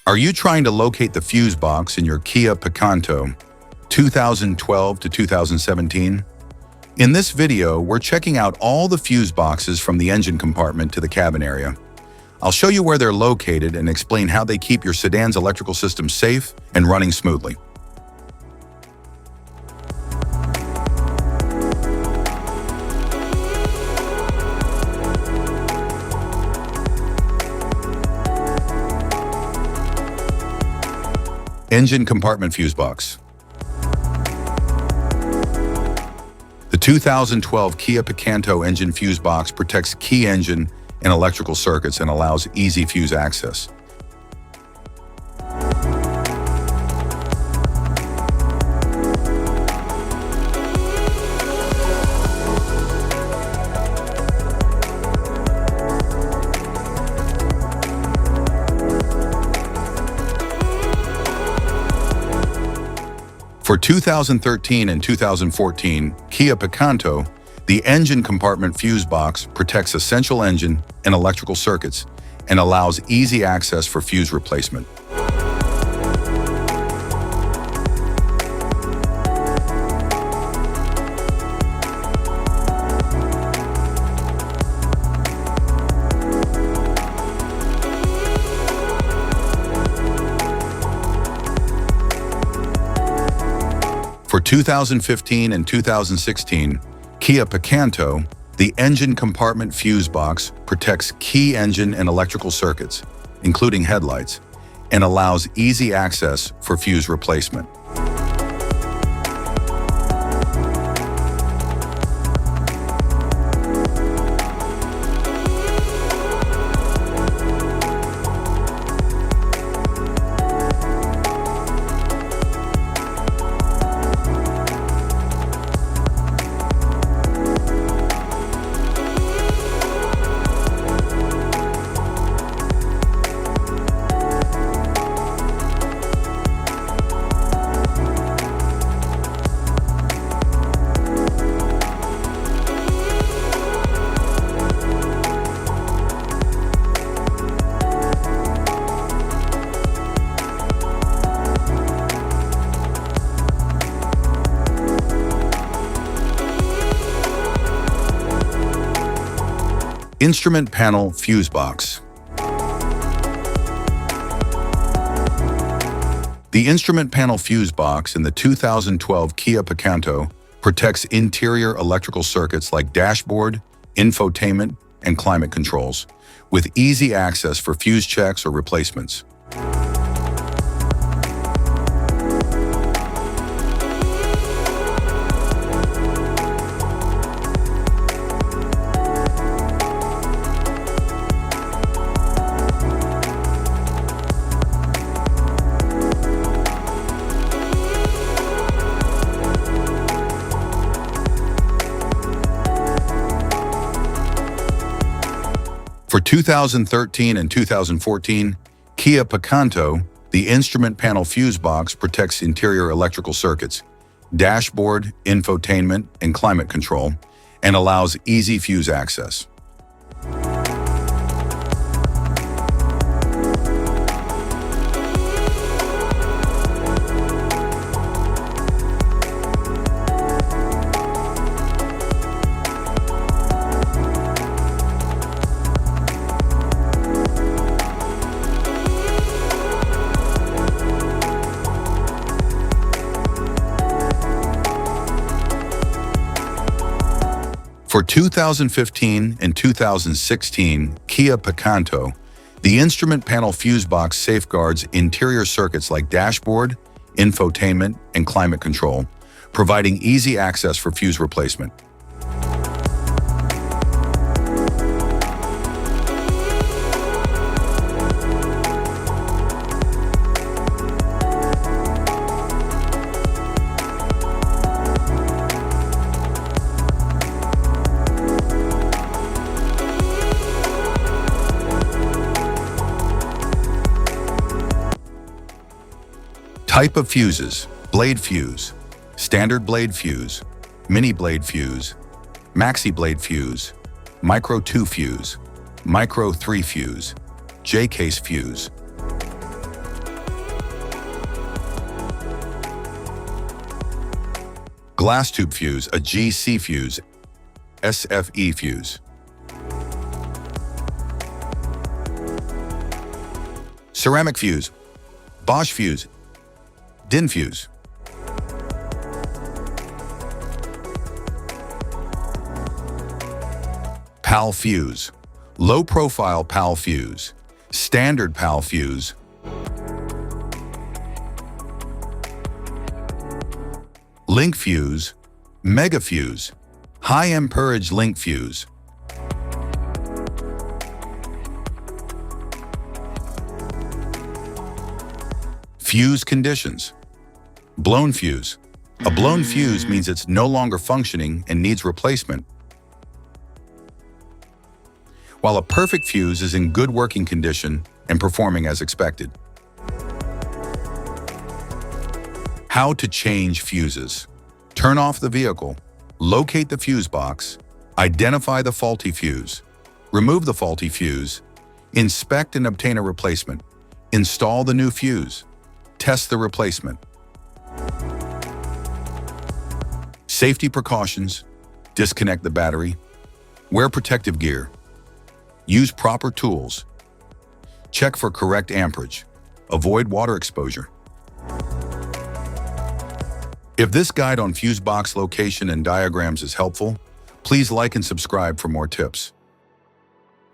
Are you trying to locate the fuse box in your Kia Picanto 2012 to 2017? In this video, we're checking out all the fuse boxes from the engine compartment to the cabin area. I'll show you where they're located and explain how they keep your sedan's electrical system safe and running smoothly. Engine compartment fuse box. The 2012 Kia Picanto engine fuse box protects key engine and electrical circuits and allows easy fuse access. For 2013 and 2014 Kia Picanto, the engine compartment fuse box protects essential engine and electrical circuits and allows easy access for fuse replacement. For 2015 and 2016 Kia Picanto, the engine compartment fuse box protects key engine and electrical circuits, including headlights, and allows easy access for fuse replacement. Instrument panel fuse box. The instrument panel fuse box in the 2012 Kia Picanto protects interior electrical circuits like dashboard, infotainment, and climate controls, with easy access for fuse checks or replacements. For 2013 and 2014 Kia Picanto, the instrument panel fuse box protects interior electrical circuits, dashboard, infotainment, and climate control, and allows easy fuse access. For 2015 and 2016 Kia Picanto, the instrument panel fuse box safeguards interior circuits like dashboard, infotainment, and climate control, providing easy access for fuse replacement. Type of fuses: blade fuse, standard blade fuse, mini blade fuse, maxi blade fuse, micro 2 fuse, micro 3 fuse, J-case fuse. Glass tube fuse, a GC fuse, SFE fuse. Ceramic fuse, Bosch fuse, DIN fuse. PAL fuse, low profile PAL fuse, standard PAL fuse. Link fuse, mega fuse, high amperage link fuse. Fuse conditions. Blown fuse. A blown fuse means it's no longer functioning and needs replacement, while a perfect fuse is in good working condition and performing as expected. How to change fuses. Turn off the vehicle, locate the fuse box, identify the faulty fuse, remove the faulty fuse, inspect and obtain a replacement, install the new fuse, test the replacement. Safety precautions: disconnect the battery, wear protective gear, use proper tools, check for correct amperage, avoid water exposure. If this guide on fuse box location and diagrams is helpful, please like and subscribe for more tips.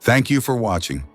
Thank you for watching.